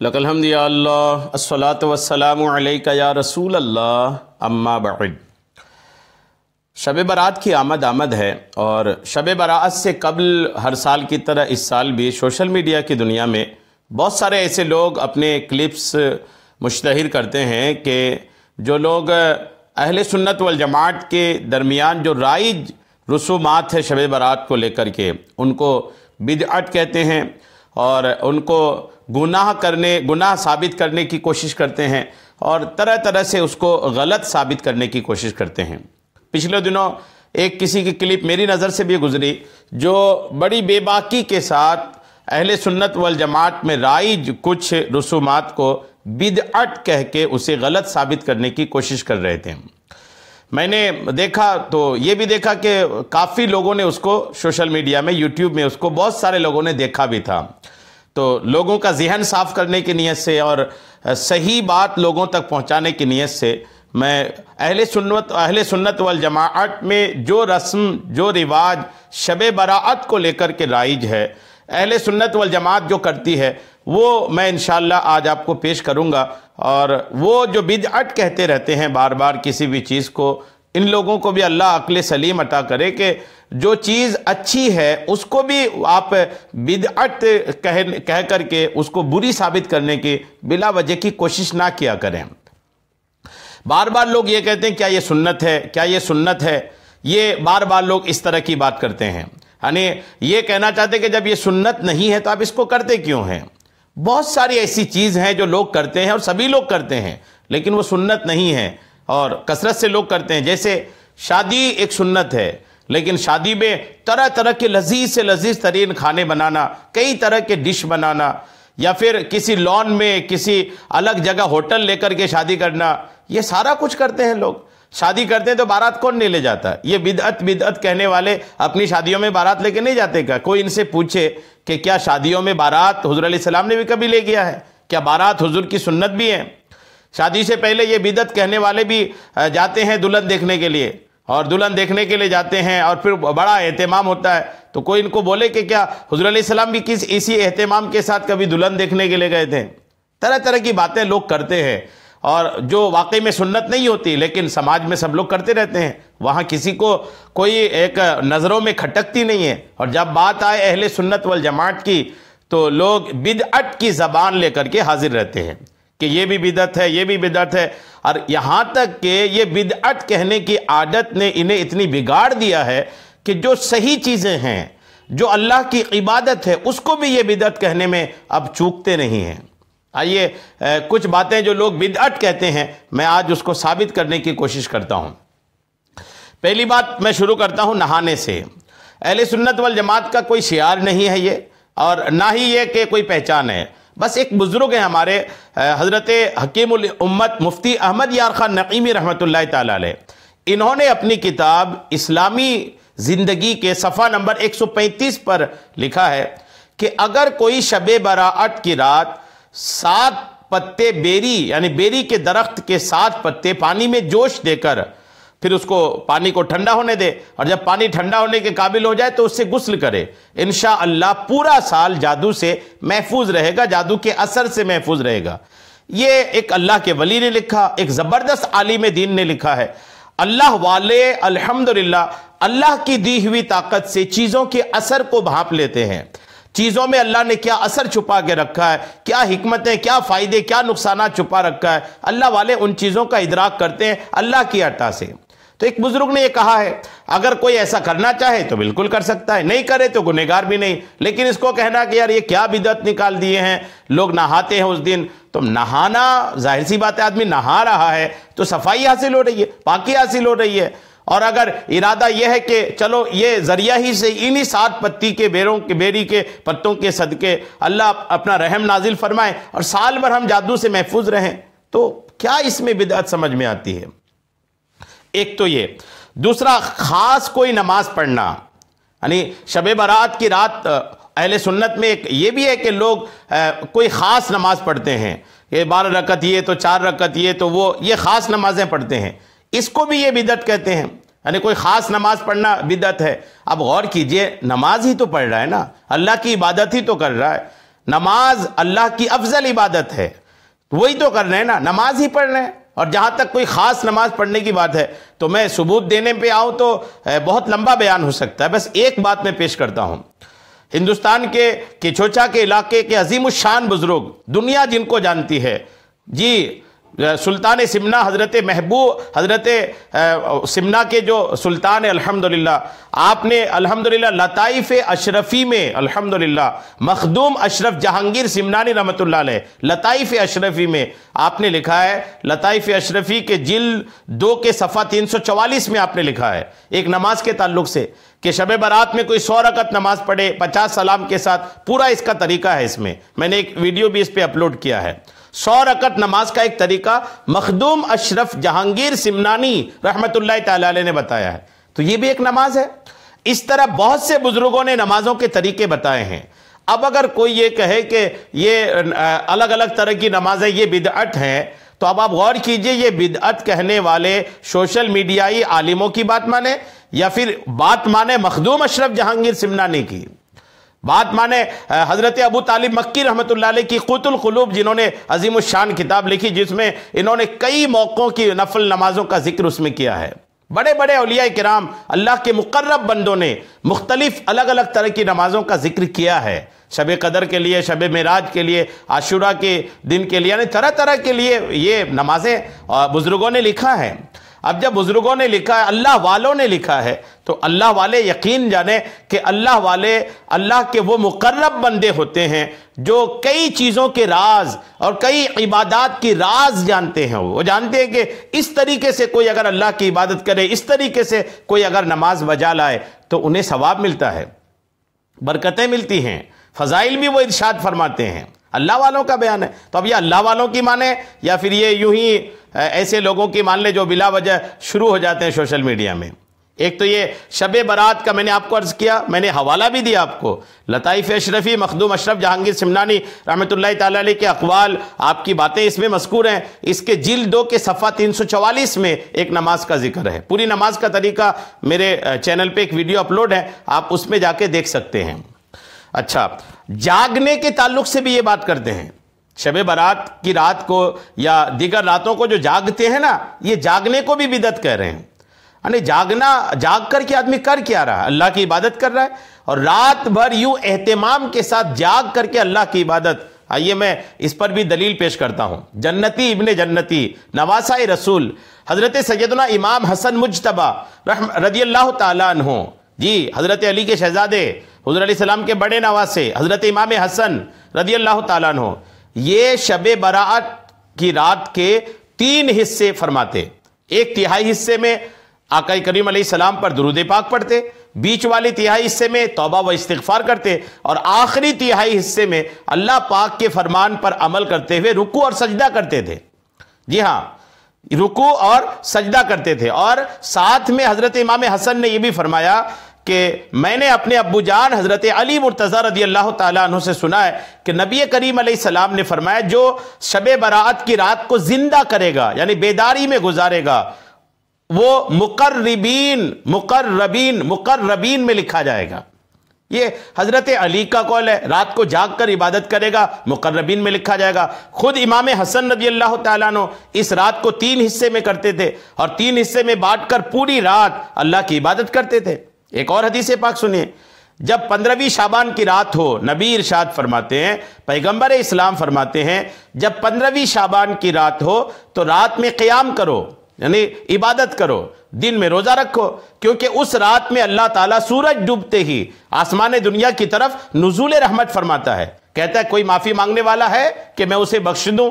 लकल हम्द या अल्लाह अस्सलातु वस्सलामु अलैका या रसूल अल्लाह अम्मा बअद। शब बारात की आमद है और शब बारात से कबल हर साल की तरह इस साल भी सोशल मीडिया की दुनिया में बहुत सारे ऐसे लोग अपने क्लिप्स मुश्तहिर करते हैं कि जो लोग अहले सुन्नत वल जमात के दरमियान जो राइज रसूमात है शब बारात को लेकर के, उनको बिदअत कहते हैं और उनको गुनाह साबित करने की कोशिश करते हैं और तरह तरह से उसको गलत साबित करने की कोशिश करते हैं। पिछले दिनों एक किसी की क्लिप मेरी नज़र से भी गुजरी जो बड़ी बेबाकी के साथ अहले सुन्नत वल जमात में राइज कुछ रसूमात को बिदअत कह के उसे गलत साबित करने की कोशिश कर रहे थे। मैंने देखा तो ये भी देखा कि काफ़ी लोगों ने उसको सोशल मीडिया में यूट्यूब में उसको बहुत सारे लोगों ने देखा भी था। तो लोगों का ज़हन साफ़ करने की नीयत से और सही बात लोगों तक पहुंचाने की नीयत से मैं अहले सुन्नत वल जमाअत में जो रस्म जो रिवाज शब बराअत को लेकर के राइज है, अहले सुन्नत वल जमात जो करती है, वो मैं इंशाअल्लाह आज आपको पेश करूँगा। और वो जो बिदअत कहते रहते हैं बार बार किसी भी चीज़ को, इन लोगों को भी अल्लाह अक्ल सलीम अता करे कि जो चीज़ अच्छी है उसको भी आप बिदअत कह करके उसको बुरी साबित करने की बिला वजह की कोशिश ना किया करें। बार बार लोग ये कहते हैं क्या ये सुन्नत है, क्या ये सुन्नत है, ये बार बार लोग इस तरह की बात करते हैं। यानी ये कहना चाहते हैं कि जब ये सुन्नत नहीं है तो आप इसको करते क्यों हैं। बहुत सारी ऐसी चीज़ हैं जो लोग करते हैं और सभी लोग करते हैं, लेकिन वो सुन्नत नहीं है और कसरत से लोग करते हैं। जैसे शादी एक सुन्नत है, लेकिन शादी में तरह तरह के लजीज से लजीज तरीन खाने बनाना, कई तरह के डिश बनाना, या फिर किसी लॉन में किसी अलग जगह होटल लेकर के शादी करना, ये सारा कुछ करते हैं लोग। शादी करते हैं तो बारात कौन नहीं ले जाता। ये बिदअत कहने वाले अपनी शादियों में बारात लेके नहीं जाते क्या? कोई इनसे पूछे कि क्या शादियों में बारात हुज़ूर अलैहिस्सलाम ने भी कभी ले गया है? क्या बारात हुज़ूर की सुन्नत भी है? शादी से पहले ये बिदअत कहने वाले भी जाते हैं दुल्हन देखने के लिए, और दुल्हन देखने के लिए जाते हैं और फिर बड़ा एहतमाम होता है। तो कोई इनको बोले कि क्या हुज़ूर अलैहिस्सलाम भी किस इसी एहतमाम के साथ कभी दुल्हन देखने के लिए गए थे? तरह तरह की बातें लोग करते हैं और जो वाकई में सुन्नत नहीं होती, लेकिन समाज में सब लोग करते रहते हैं। वहाँ किसी को कोई एक नज़रों में खटकती नहीं है। और जब बात आए अहले सुन्नत वल जमात की तो लोग बिदअत की ज़बान लेकर के हाजिर रहते हैं कि ये भी बिदअत है, ये भी बिदअत है। और यहाँ तक कि ये बिदअत कहने की आदत ने इन्हें इतनी बिगाड़ दिया है कि जो सही चीज़ें हैं, जो अल्लाह की इबादत है, उसको भी ये बिदअत कहने में अब चूकते नहीं हैं। आइए कुछ बातें जो लोग बिदअत कहते हैं मैं आज उसको साबित करने की कोशिश करता हूँ। पहली बात मैं शुरू करता हूँ नहाने से। अहले सुन्नत वल जमात का कोई शियार नहीं है ये, और ना ही ये कि कोई पहचान है। बस एक बुजुर्ग हैं हमारे हज़रत हकीमुल उम्मत मुफ्ती अहमद यार खान नकीमी रहमतुल्लाह ताला अलैह, इन्होंने अपनी किताब इस्लामी ज़िंदगी के सफ़ा नंबर 135 पर लिखा है कि अगर कोई शब बराअत की रात 7 पत्ते बेरी यानी बेरी के दरख्त के 7 पत्ते पानी में जोश देकर फिर उसको पानी को ठंडा होने दे, और जब पानी ठंडा होने के काबिल हो जाए तो उससे गुस्ल करे, इंशाअल्लाह पूरा साल जादू से महफूज रहेगा, जादू के असर से महफूज रहेगा। ये एक अल्लाह के वली ने लिखा, एक ज़बरदस्त आलिम दीन ने लिखा है। अल्लाह वाले अल्हम्दुलिल्लाह अल्लाह की दी हुई ताकत से चीज़ों के असर को भांप लेते हैं। चीज़ों में अल्लाह ने क्या असर छुपा के रखा है, क्या हिकमतें, क्या फ़ायदे, क्या नुकसान छुपा रखा है, अल्लाह वाले उन चीज़ों का इदराक करते हैं अल्लाह की अता से। तो एक बुजुर्ग ने यह कहा है अगर कोई ऐसा करना चाहे तो बिल्कुल कर सकता है, नहीं करे तो गुनहगार भी नहीं। लेकिन इसको कहना कि यार ये क्या बिदअत निकाल दिए हैं, लोग नहाते हैं उस दिन, तो नहाना जाहिर सी बात है, आदमी नहा रहा है तो सफाई हासिल हो रही है, पाकी हासिल हो रही है। और अगर इरादा यह है कि चलो ये जरिया ही से इन्हीं 7 पत्ती के बेरी के पत्तों के सदके अल्लाह अपना रहम नाजिल फरमाए और साल भर हम जादू से महफूज रहें, तो क्या इसमें बिदअत समझ में आती है? एक तो ये। दूसरा, खास कोई नमाज पढ़ना, यानी शब बारात की रात अहले सुन्नत में एक ये भी है कि लोग कोई ख़ास नमाज पढ़ते हैं, ये 12 रकत ये तो 4 रकत ये तो वो, ये ख़ास नमाजें पढ़ते हैं, इसको भी ये बिदअत कहते हैं। यानी कोई ख़ास नमाज पढ़ना बिदअत है। अब गौर कीजिए, नमाज ही तो पढ़ रहा है ना, अल्लाह की इबादत ही तो कर रहा है। नमाज अल्लाह की अफजल इबादत है, तो वही तो कर रहे हैं ना, नमाज ही पढ़ रहे हैं। और जहां तक कोई खास नमाज पढ़ने की बात है तो मैं सबूत देने पे आऊं तो बहुत लंबा बयान हो सकता है। बस एक बात मैं पेश करता हूं। हिंदुस्तान के किचोचा के इलाके के अजीमुशान बुजुर्ग, दुनिया जिनको जानती है जी, सुल्तान सिमना हज़रत महबूब, हज़रत सिमना के जो सुल्तान है अल्हम्दुलिल्लाह, आपने अल्हम्दुलिल्लाह लताइफ़ अशरफ़ी में अल्हम्दुलिल्लाह मखदूम अशरफ जहांगीर सिमनानी रहमतुल्लाह अलैह लताइफ़ अशरफ़ी में आपने लिखा है, लताइफ़ अशरफ़ी के जिल्द 2 के सफ़ा 344 में आपने लिखा है एक नमाज के ताल्लुक से कि शब बारात में कोई 100 रकत नमाज पढ़े 50 सलाम के साथ, पूरा इसका तरीका है। इसमें मैंने एक वीडियो भी इस पर अपलोड किया है। 100 रकत नमाज का एक तरीका मखदूम अशरफ जहांगीर सिमनानी रहमतुल्लाह ताला अलैह ने बताया है। तो ये भी एक नमाज है। इस तरह बहुत से बुजुर्गों ने नमाजों के तरीके बताए हैं। अब अगर कोई ये कहे कि ये अलग अलग तरह की नमाज है, ये बिदअत है, तो अब आप गौर कीजिए, ये बिदअत कहने वाले सोशल मीडियाई आलिमों की बात माने या फिर बात माने मखदूम अशरफ जहांगीर सिमनानी की, बात माने हजरत अबू तालिब मक्की रहमतुल्लाह अलैह की क़ुतुल क़ुलूब, जिन्होंने अज़ीमुश्शान किताब लिखी जिसमें इन्होंने कई मौक़ों की नफल नमाजों का जिक्र उसमें किया है। बड़े बड़े औलिया किराम, अल्लाह के मुक़र्रब बंदों ने मुख्तलिफ अलग अलग तरह की नमाजों का जिक्र किया है। शब कदर के लिए, शब मेराज के लिए, आशूरा के दिन के लिए, यानी तरह तरह के लिए ये नमाजें बुजुर्गों ने लिखा है। अब जब बुजुर्गों ने लिखा है, अल्लाह वालों ने लिखा है, तो अल्लाह वाले यकीन जाने कि अल्लाह वाले अल्लाह के वो मुकर्रब बंदे होते हैं जो कई चीज़ों के राज और कई इबादत की राज जानते हैं। वो जानते हैं कि इस तरीके से कोई अगर अल्लाह की इबादत करे, इस तरीके से कोई अगर नमाज बजा लाए तो उन्हें सवाब मिलता है, बरकतें मिलती हैं, फ़ज़ाइल भी वो इरशाद फरमाते हैं। अल्लाह वालों का बयान है। तो अब ये अल्लाह वालों की माने या फिर ये यूं ही ऐसे लोगों की मान ले जो बिला वजह शुरू हो जाते हैं सोशल मीडिया में। एक तो ये शब बारात का मैंने आपको अर्ज़ किया, मैंने हवाला भी दिया आपको, लताइफ़ अशरफ़ी मखदूम अशरफ जहांगीर सिमनानी रहमतुल्लाह ताला अलैह के अक़वाल, आपकी बातें इसमें मज़कूर हैं। इसके जिल्द 2 के सफ़ा 344 में एक नमाज का जिक्र है। पूरी नमाज का तरीका मेरे चैनल पे एक वीडियो अपलोड है, आप उसमें जाके देख सकते हैं। अच्छा, जागने के ताल्लुक से भी ये बात करते हैं। शब बारात की रात को या दीगर रातों को जो जागते हैं ना, ये जागने को भी बिदअत कह रहे हैं। यानी जागना, जाग कर के आदमी कर क्या रहा है? अल्लाह की इबादत कर रहा है, और रात भर यूं एहतिमाम के साथ जाग करके अल्लाह की इबादत। आइए मैं इस पर भी दलील पेश करता हूं। जन्नती इब्ने जन्नती नवासाए रसूल हजरत सैयदना इमाम हसन मुज्तबा रदियल्लाहु ताला अन्हु जी, हजरत अली के शहजादे, हुज़ूर अलैहिस्सलाम के बड़े नवासे हजरत इमाम हसन रदियल्लाहु ताला अन्हु, ये शब बरात की रात के 3 हिस्से फरमाते। 1/3 हिस्से में आका करीम अलैहिस्सलाम पर दुरूद पाक पढ़ते, बीच वाले 1/3 हिस्से में तौबा व इस्तिग़फ़ार करते, और आखिरी 1/3 हिस्से में अल्लाह पाक के फरमान पर अमल करते हुए रुकू और सजदा करते थे। जी हाँ, रुकू और सजदा करते थे। और साथ में हजरत इमाम हसन ने यह भी फरमाया कि मैंने अपने अब्बू जान हजरत अली मुर्तज़ा रदियल्लाहु ताला अन्हु से सुना है कि नबी करीम अलैहिस्सलाम ने फरमाया, जो शब बरात की रात को जिंदा करेगा यानी बेदारी में गुजारेगा, वो मुकर्रबीन में लिखा जाएगा। ये हजरत अली का कौल है, रात को जाग कर इबादत करेगा, मुकर्रबीन में लिखा जाएगा। खुद इमाम हसन रदियल्लाहु ताला अन्हु इस रात को 3 हिस्से में करते थे और 3 हिस्से में बांटकर पूरी रात अल्लाह की इबादत करते थे। एक और हदीस पाक सुनिए, जब 15वीं शाबान की रात हो, नबी इरशाद फरमाते हैं, पैगंबर इस्लाम फरमाते हैं, जब 15वीं शाबान की रात हो तो रात में क़याम करो यानी इबादत करो, दिन में रोजा रखो, क्योंकि उस रात में अल्लाह ताला सूरज डूबते ही आसमान दुनिया की तरफ नुज़ूल रहमत फरमाता है। कहता है कोई माफी मांगने वाला है कि मैं उसे बख्श दूं,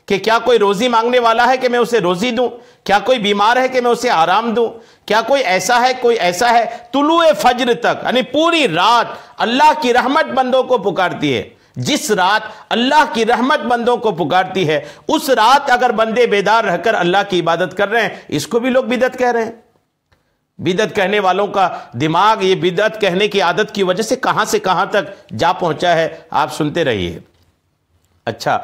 कि क्या कोई रोजी मांगने वाला है कि मैं उसे रोजी दूं, क्या कोई बीमार है कि मैं उसे आराम दूं, क्या कोई ऐसा है, कोई ऐसा है। तुलुए फज्र तक यानी पूरी रात अल्लाह की रहमत बंदों को पुकारती है। जिस रात अल्लाह की रहमत बंदों को पुकारती है, उस रात अगर बंदे बेदार रहकर अल्लाह की इबादत कर रहे हैं, इसको भी लोग बिदअत कह रहे हैं। बिदअत कहने वालों का दिमाग ये बिदअत कहने की आदत की वजह से कहां तक जा पहुंचा है, आप सुनते रहिए। अच्छा,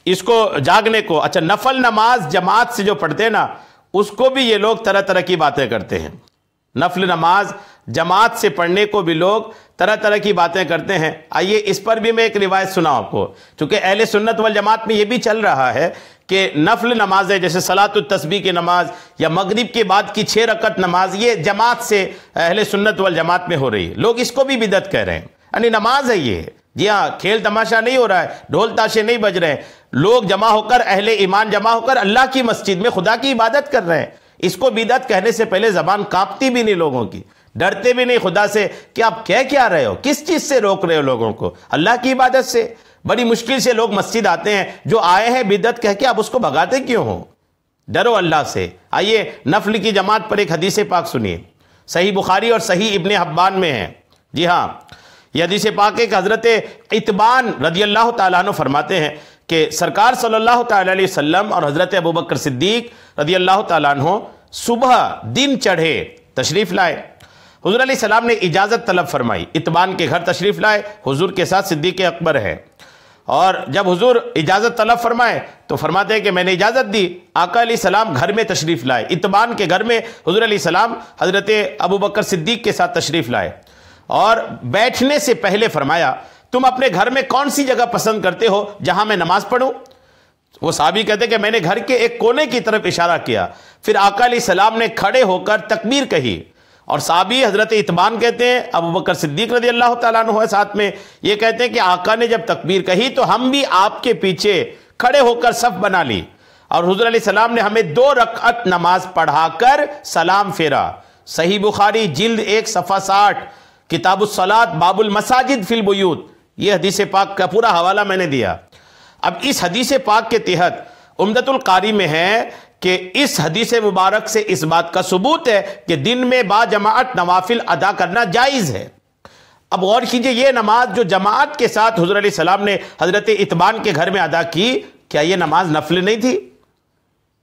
इसको जागने को, अच्छा नफल नमाज जमात से जो पढ़ते हैं ना, उसको भी ये लोग तरह तरह की बातें करते हैं। नफल नमाज जमात से पढ़ने को भी लोग तरह तरह की बातें करते हैं। आइए इस पर भी मैं एक रिवायत सुनाऊं आपको, क्योंकि अहले सुन्नत वल जमात में ये भी चल रहा है कि नफल नमाज है, जैसे सलातुत तस्बीह की नमाज या मगरिब के बाद की 6 रकत नमाज, ये जमात से अहले सुन्नत वल जमात में हो रही है। लोग इसको भी बिदअत कह रहे हैं, यानी नमाज है ये। जी हाँ, खेल तमाशा नहीं हो रहा है, ढोल ताशे नहीं बज रहे हैं, लोग जमा होकर, अहले ईमान जमा होकर अल्लाह की मस्जिद में खुदा की इबादत कर रहे हैं। इसको बिदअत कहने से पहले जबान कांपती भी नहीं लोगों की, डरते भी नहीं खुदा से कि आप कह क्या रहे हो, किस चीज से रोक रहे हो लोगों को, अल्लाह की इबादत से। बड़ी मुश्किल से लोग मस्जिद आते हैं, जो आए हैं बिदअत कह के, आप उसको भगाते क्यों हो? डरो अल्लाह से। आइए नफल की जमात पर एक हदीस पाक सुनिए, सही बुखारी और सही इब्ने हब्बान में है। जी हाँ, यह हदीस पाक है कि हजरत इत्बान रजी अल्लाह तआला अन्हु फरमाते हैं कि सरकार सल्लल्लाहु तआला अलैहि वसल्लम और हजरत अबू बकर सिद्दीक रजी अल्लाह तआला अन्हु सुबह दिन चढ़े तशरीफ लाए। हुजूर अलैहि सलाम ने इजाज़त तलब फरमाई, इत्बान के घर तशरीफ लाए, हुजूर के साथ सिद्दीक अकबर है। और जब हुजूर इजाज़त तलब फरमाए तो फरमाते हैं कि मैंने इजाज़त दी। आका अलैहि सलाम घर में तशरीफ लाए, इत्बान के घर में हुजूर अलैहि सलाम हजरत अबू बकर सिद्दीक के साथ तशरीफ लाए और बैठने से पहले फरमाया, तुम अपने घर में कौन सी जगह पसंद करते हो जहां मैं नमाज पढ़ूं? वो साहबी कहते कि मैंने घर के एक कोने की तरफ इशारा किया। फिर आका अलैहि सलाम ने खड़े होकर तकबीर कही और साहबी हजरत इत्बान कहते हैं, अबू बकर सिद्दीक रज़ी अल्लाह तआला अन्हु है साथ में, ये कहते हैं कि आका ने जब तकबीर कही तो हम भी आपके पीछे खड़े होकर सफ बना ली और हुजूर अलैहि सलाम ने हमें 2 रकअत नमाज पढ़ाकर सलाम फेरा। सही बुखारी जिल्द 1 सफ़ा 60, किताबुस सलात बाबुल मसाजिद फिल बुयूत, ये हदीस पाक का पूरा हवाला मैंने दिया। अब इस हदीस पाक के तहत उम्दतुल कारी में है कि इस हदीस मुबारक से इस बात का सबूत है कि दिन में बा जमाअत नवाफिल अदा करना जायज़ है। अब गौर कीजिए, ये नमाज जो जमाअत के साथ हुजूर अलैहि सलाम ने हजरत इत्बान के घर में अदा की, क्या ये नमाज नफल नहीं थी?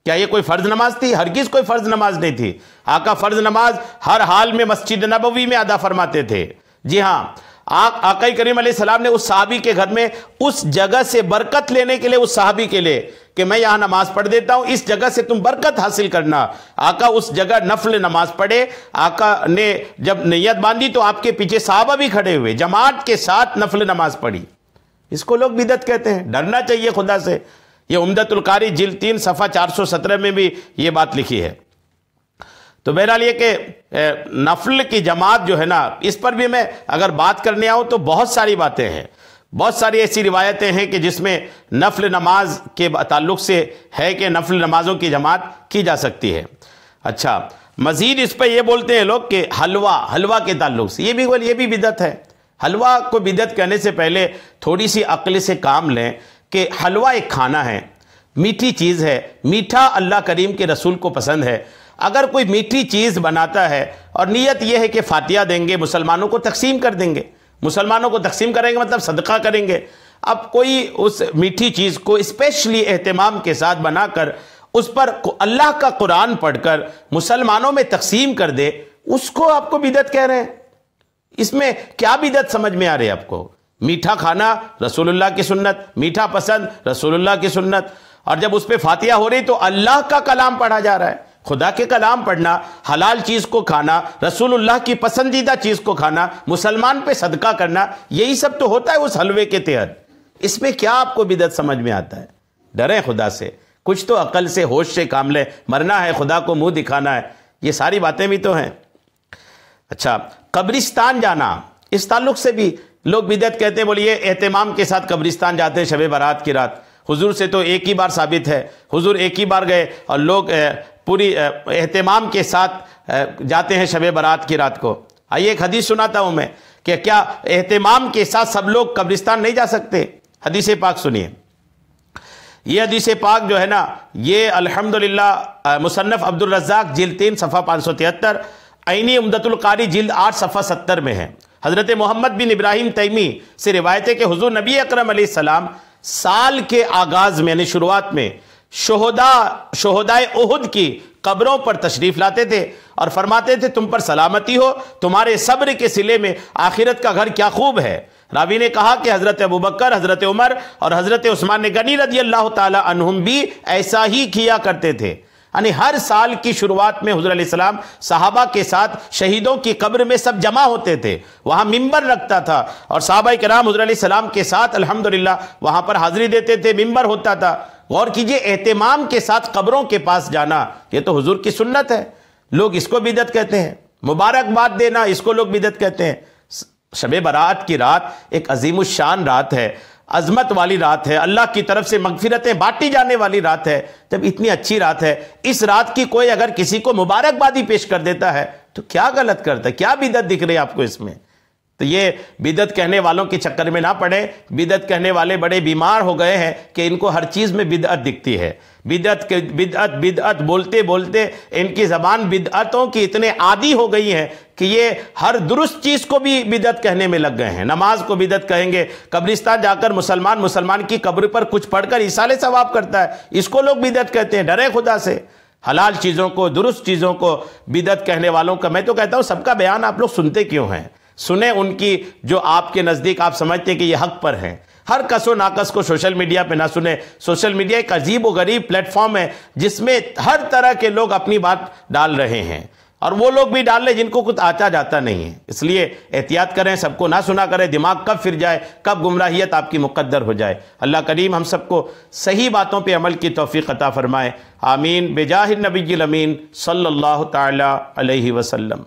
क्या ये कोई फ़र्ज नमाज थी? हरगिज़ कोई फ़र्ज नमाज नहीं थी। आका फ़र्ज नमाज हर हाल में मस्जिद नबवी में अदा फरमाते थे। जी हाँ, आका करीम अलैहि सलाम ने उस साहबी के घर में उस जगह से बरकत लेने के लिए, उस साहबी के लिए कि मैं यहाँ नमाज पढ़ देता हूँ, इस जगह से तुम बरकत हासिल करना, आका उस जगह नफल नमाज पढ़े। आका ने जब नियत बांधी तो आपके पीछे साहबा भी खड़े हुए, जमात के साथ नफल नमाज पढ़ी। इसको लोग बिदअत कहते हैं। डरना चाहिए खुदा से। ये उम्दतुल कारी जिल्द 3 सफ़ा 417 में भी ये बात लिखी है। तो बहरहाल ये कि नफल की जमात जो है ना, इस पर भी मैं अगर बात करने आऊँ तो बहुत सारी बातें हैं, बहुत सारी ऐसी रिवायतें हैं कि जिसमें नफल नमाज के ताल्लुक़ से है कि नफल नमाजों की जमात की जा सकती है। अच्छा, मज़ीद इस पर यह बोलते हैं लोग कि हलवा के ताल्लुक़ से ये भी बिदअत है। हलवा को बिदअत कहने से पहले थोड़ी सी अक्ल से काम लें कि हलवा एक खाना है, मीठी चीज़ है, मीठा अल्लाह करीम के रसूल को पसंद है। अगर कोई मीठी चीज़ बनाता है और नीयत यह है कि फातिहा देंगे, मुसलमानों को तकसीम कर देंगे, मुसलमानों को तकसीम करेंगे मतलब सदका करेंगे। अब कोई उस मीठी चीज़ को स्पेशली एहतमाम के साथ बनाकर उस पर अल्लाह का कुरान पढ़कर मुसलमानों में तकसीम कर दे, उसको आपको बिदअत कह रहे हैं। इसमें क्या बिदअत समझ में आ रही है आपको? मीठा खाना रसूलुल्लाह की सुन्नत, मीठा पसंद रसूलुल्लाह की सुन्नत, और जब उस पर फातिहा हो रही तो अल्लाह का कलाम पढ़ा जा रहा है, खुदा के कलाम पढ़ना, हलाल चीज़ को खाना, रसूलुल्लाह की पसंदीदा चीज़ को खाना, मुसलमान पे सदका करना, यही सब तो होता है उस हलवे के तहत। इसमें क्या आपको बिदअत समझ में आता है? डरें खुदा से, कुछ तो अकल से होश से काम लें। मरना है, खुदा को मुंह दिखाना है, ये सारी बातें भी तो हैं। अच्छा, कब्रिस्तान जाना, इस ताल्लुक से भी लोग बिदअत कहते हैं। बोलिए एहतमाम के साथ कब्रिस्तान जाते हैं शब बारात की रात। हुजूर से तो एक ही बार साबित है, हुजूर एक ही बार गए और लोग पूरी एहतमाम के साथ जाते हैं शब बारात की रात को। आइए एक हदीस सुनाता हूँ मैं कि क्या एहतमाम के साथ सब लोग कब्रिस्तान नहीं जा सकते? हदीस पाक सुनिए। ये हदीस पाक जो है ना, ये अल्हम्दुलिल्लाह मुसन्नफ अब्दुल रज़्ज़ाक़ जिल्द 3 सफ़ा 573, ऐनी उम्दतुल कारी जिल्द 8 सफ़ा 70 में है। हज़रत मोहम्मद बिन इब्राहिम तैमी से रिवायत है कि हुज़ूर नबी अकरम अलैहिस्सलाम साल के आगाज़ में यानी शुरुआत में शोहदाए उहुद की कब्रों पर तशरीफ़ लाते थे और फरमाते थे, तुम पर सलामती हो, तुम्हारे सब्र के सिले में आखिरत का घर क्या खूब है। रावी ने कहा कि हज़रत अबू बकर, हज़रत उमर और हज़रत उस्मान गनी रज़ी अल्लाह ताला अन्हुम भी ऐसा ही किया करते थे। यानी हर साल की शुरुआत में हुज़ूर अलैहिस्सलाम सहाबा के साथ शहीदों की कब्र में सब जमा होते थे, वहाँ मिंबर रखता था और सहाबा किराम हुज़ूर अलैहिस्सलाम के साथ अल्हम्दुलिल्लाह वहाँ पर हाज़िरी देते थे, मिंबर होता था। गौर कीजिए, एहतिमाम के साथ कब्रों के पास जाना, ये तो हुज़ूर की सुन्नत है। लोग इसको बिदअत कहते हैं। मुबारकबाद देना, इसको लोग बिदअत कहते हैं। शब बारात की रात एक अजीमुश्शान रात है, अजमत वाली रात है, अल्लाह की तरफ से मगफिरतें बांटी जाने वाली रात है। जब इतनी अच्छी रात है, इस रात की कोई अगर किसी को मुबारकबादी पेश कर देता है तो क्या गलत करता है, क्या बिदअत दिख रही है आपको इसमें? तो ये बिदअत कहने वालों के चक्कर में ना पड़े। बिदअत कहने वाले बड़े बीमार हो गए हैं कि इनको हर चीज़ में बिदअत दिखती है। बिदअत बोलते बोलते इनकी ज़बान बिदअतों की इतने आदी हो गई है कि ये हर दुरुस्त चीज़ को भी बिदअत कहने में लग गए हैं। नमाज को बिदअत कहेंगे, कब्रिस्तान जाकर मुसलमान की कब्र पर कुछ पढ़कर इसाले सवाब करता है, इसको लोग बिदअत कहते हैं। डरे खुदा से। हलाल चीज़ों को, दुरुस्त चीज़ों को बिदअत कहने वालों का मैं तो कहता हूँ सबका बयान आप लोग सुनते क्यों हैं? सुने उनकी जो आपके नज़दीक आप समझते हैं कि ये हक पर हैं। हर कसो नाकस को सोशल मीडिया पे ना सुने। सोशल मीडिया एक अजीब व गरीब प्लेटफॉर्म है जिसमें हर तरह के लोग अपनी बात डाल रहे हैं और वो लोग भी डाल रहे जिनको कुछ आता जाता नहीं है। इसलिए एहतियात करें, सबको ना सुना करें। दिमाग कब फिर जाए, कब गुमराहियत आपकी मुकद्दर हो जाए। अल्लाह करीम हम सबको सही बातों पे अमल की तौफीक अता फरमाए। आमीन। बेजाहिर नबील अमीन सल्लल्लाहु ताला अलैहि वसल्लम।